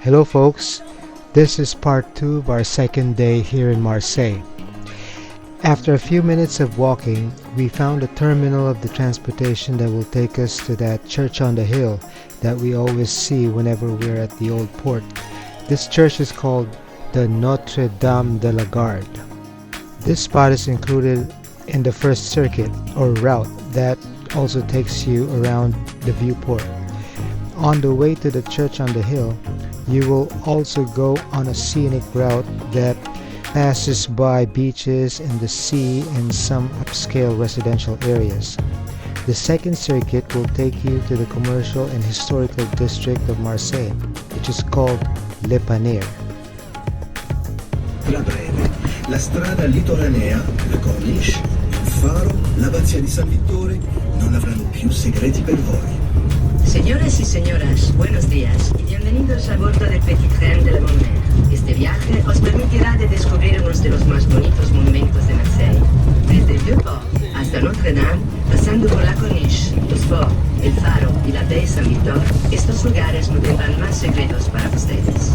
Hello folks, this is part 2 of our second day here in Marseille. After a few minutes of walking, we found a terminal of the transportation that will take us to that church on the hill that we always see whenever we're at the old port. This church is called the Notre-Dame De La Garde. This spot is included in the first circuit or route that also takes you around the Vieux Port. On the way to the church on the hill, you will also go on a scenic route that passes by beaches and the sea and some upscale residential areas. The second circuit will take you to the commercial and historical district of Marseille, which is called Le Panier. La breve, la strada litoranea, la corniche, il faro, l'abbazia di San Vittore non avranno più segreti per voi. Señoras y señoras, buenos días y bienvenidos a bordo del Petit Tren de la Monnaie. Este viaje os permitirá de descubrir unos de los más bonitos monumentos de Marseille. Desde Vieux Port hasta Notre-Dame, pasando por la Corniche, los Forts, el Faro y la Baie Saint-Victor, estos lugares no tendrán más secretos para ustedes.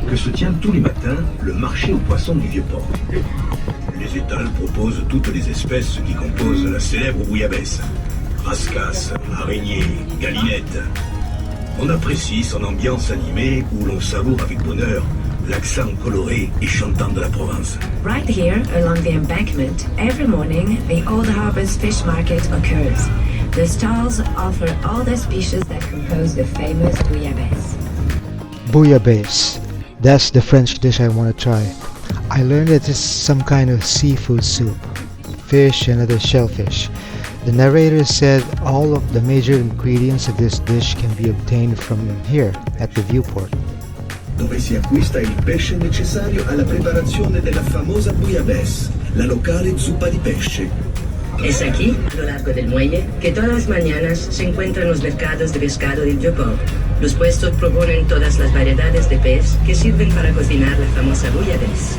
Que se tient tous les matins le marché aux poissons du Vieux Port. Les étals proposent toutes les espèces qui composent la célèbre bouillabaisse. Rascasse, araignée, galinette. On apprécie son ambiance animée où l'on savoure avec bonheur l'accent coloré et chantant de la Provence. Right here, along the embankment, every morning, the Old Harbor's fish market occurs. The stalls offer all the species that compose the famous bouillabaisse. Bouillabaisse. That's the French dish I want to try. I learned that it's some kind of seafood soup, fish and other shellfish. The narrator said all of the major ingredients of this dish can be obtained from here at the Vieux Port. Dove si acquista il pesce necessario alla preparazione della famosa bouillabaisse, la locale zuppa di pesce. Es aquí, a lo largo del muelle, que todas las mañanas se encuentran los mercados de pescado del Vieux Port. Los puestos proponen todas las variedades de pez que sirven para cocinar la famosa bouillabaisse.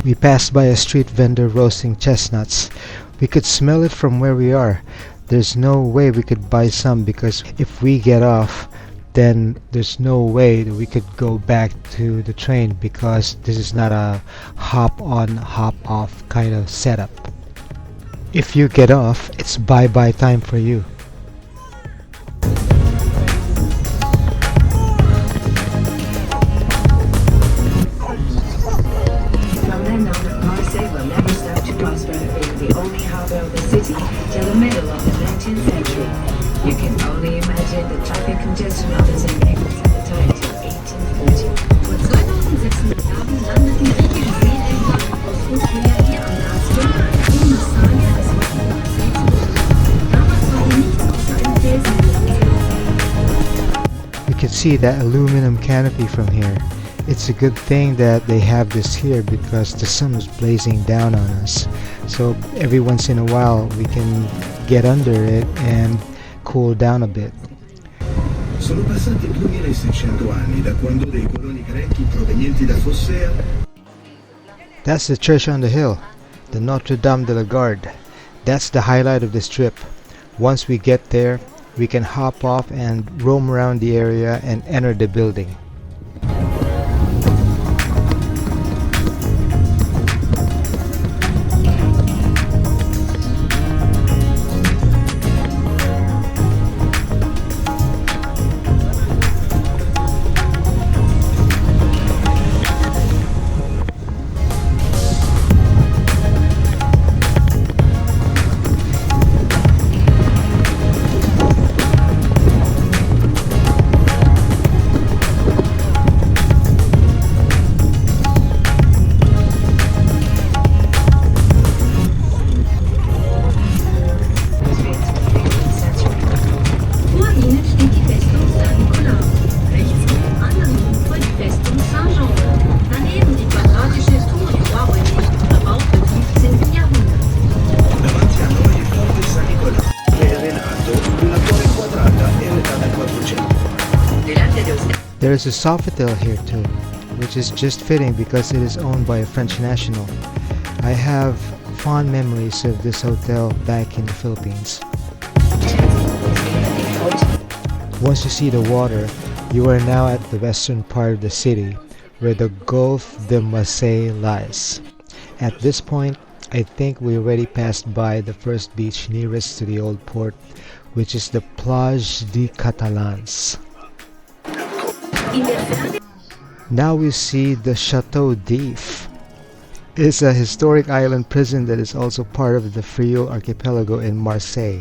We passed by a street vendor roasting chestnuts. We could smell it from where we are. There's no way we could buy some because if we get off, then there's no way that we could go back to the train because this is not a hop on, hop off kind of setup. If you get off, it's bye-bye time for you. Till the middle of the 19th century. You can only imagine the traffic congestion of its embankments at the time till 1840. Vor 2006 Jahren landeten griechische Seeländer aus Ursprünglich hier am Gasturm, um Massalia des heutigen Marseille zu besuchen. Damals war hier nichts außer einem Felsen. You can see that aluminum canopy from here. It's a good thing that they have this here because the sun was blazing down on us. So every once in a while we can get under it and cool down a bit. Sono passati 2600 anni da quando dei coloni grechi provenienti da Fossea. That's the church on the hill, the Notre-Dame De La Garde. That's the highlight of this trip. Once we get there, we can hop off and roam around the area and enter the building. There is a Sofitel here too, which is just fitting because it is owned by a French national. I have fond memories of this hotel back in the Philippines. Once you see the water, you are now at the western part of the city, where the Gulf de Marseille lies. At this point, I think we already passed by the first beach nearest to the old port, which is the Plage des Catalans. Now we see the Chateau d'If. It's a historic island prison that is also part of the Frio archipelago in Marseille.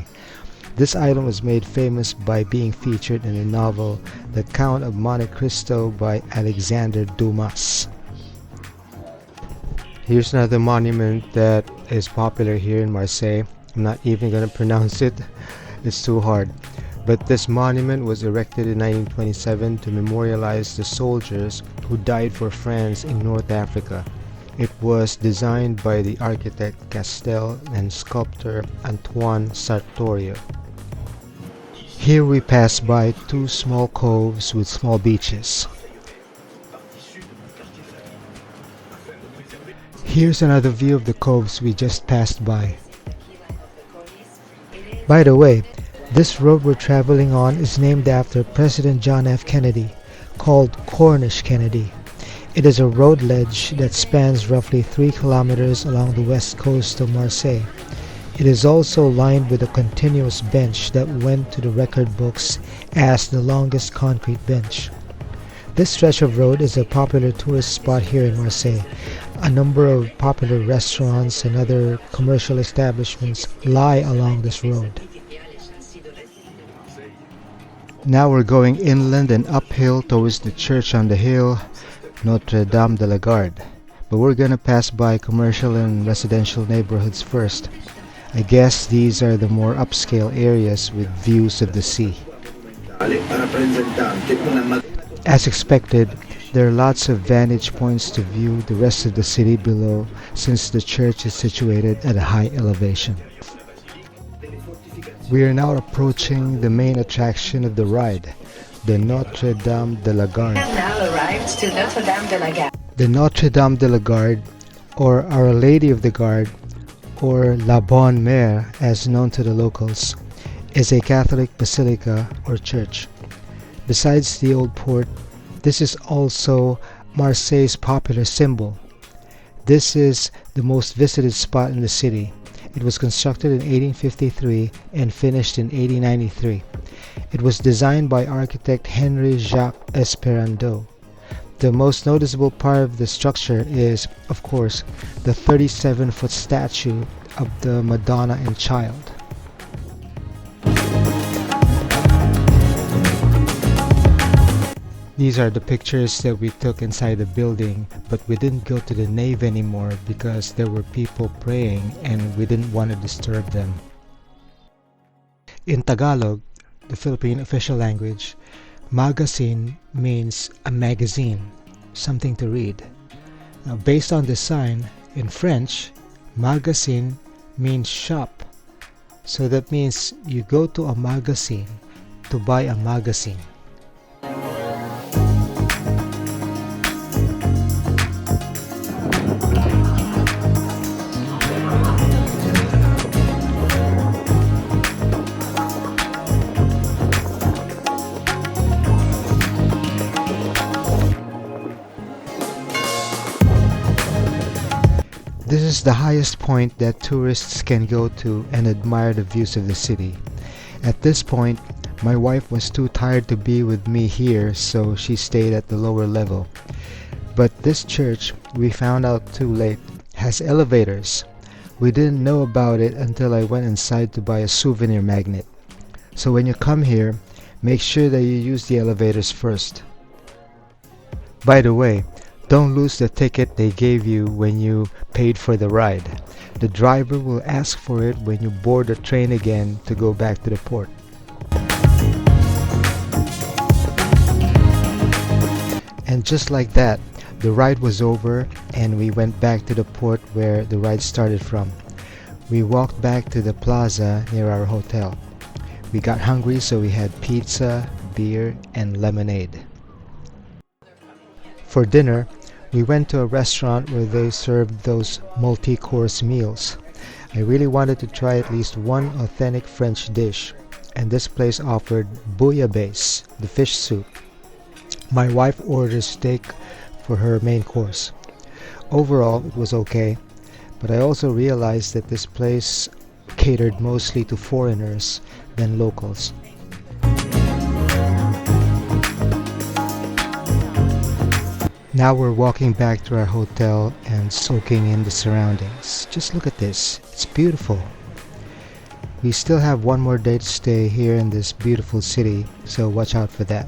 This island was made famous by being featured in the novel The Count of Monte Cristo by Alexandre Dumas. Here's another monument that is popular here in Marseille. I'm not even going to pronounce it, it's too hard. But this monument was erected in 1927 to memorialize the soldiers who died for France in North Africa. It was designed by the architect Castel and sculptor Antoine Sartorio. Here we pass by two small coves with small beaches. Here's another view of the coves we just passed by. By the way, this road we're traveling on is named after President John F. Kennedy, called Cornish Kennedy. It is a road ledge that spans roughly 3 kilometers along the west coast of Marseille. It is also lined with a continuous bench that went to the record books as the longest concrete bench. This stretch of road is a popular tourist spot here in Marseille. A number of popular restaurants and other commercial establishments lie along this road. Now we're going inland and uphill towards the church on the hill, Notre-Dame De La Garde. But we're gonna pass by commercial and residential neighborhoods first. I guess these are the more upscale areas with views of the sea. As expected, there are lots of vantage points to view the rest of the city below, since the church is situated at a high elevation. We are now approaching the main attraction of the ride, the Notre-Dame De La Garde. We have now arrived to Notre-Dame De La Garde. The Notre-Dame De La Garde, or Our Lady of the Garde, or La Bonne Mère as known to the locals, is a Catholic basilica or church. Besides the old port, this is also Marseille's popular symbol. This is the most visited spot in the city. It was constructed in 1853 and finished in 1893. It was designed by architect Henri Jacques Esperando. The most noticeable part of the structure is, of course, the 37-foot statue of the Madonna and Child. These are the pictures that we took inside the building, but we didn't go to the nave anymore because there were people praying and we didn't want to disturb them. In Tagalog, the Philippine official language, magazine means a magazine, something to read. Now, based on this sign, in French, magazine means shop. So that means you go to a magazine to buy a magazine. This is the highest point that tourists can go to and admire the views of the city. At this point, my wife was too tired to be with me here, so she stayed at the lower level. But this church, we found out too late, has elevators. We didn't know about it until I went inside to buy a souvenir magnet. So when you come here, make sure that you use the elevators first. By the way, don't lose the ticket they gave you when you paid for the ride. The driver will ask for it when you board the train again to go back to the port. And just like that, the ride was over and we went back to the port where the ride started from. We walked back to the plaza near our hotel. We got hungry, so we had pizza, beer, and lemonade. For dinner, we went to a restaurant where they served those multi-course meals. I really wanted to try at least one authentic French dish, and this place offered bouillabaisse, the fish soup. My wife ordered steak for her main course. Overall, it was okay, but I also realized that this place catered mostly to foreigners than locals. Now we're walking back to our hotel and soaking in the surroundings. Just look at this. It's beautiful. We still have one more day to stay here in this beautiful city, so watch out for that.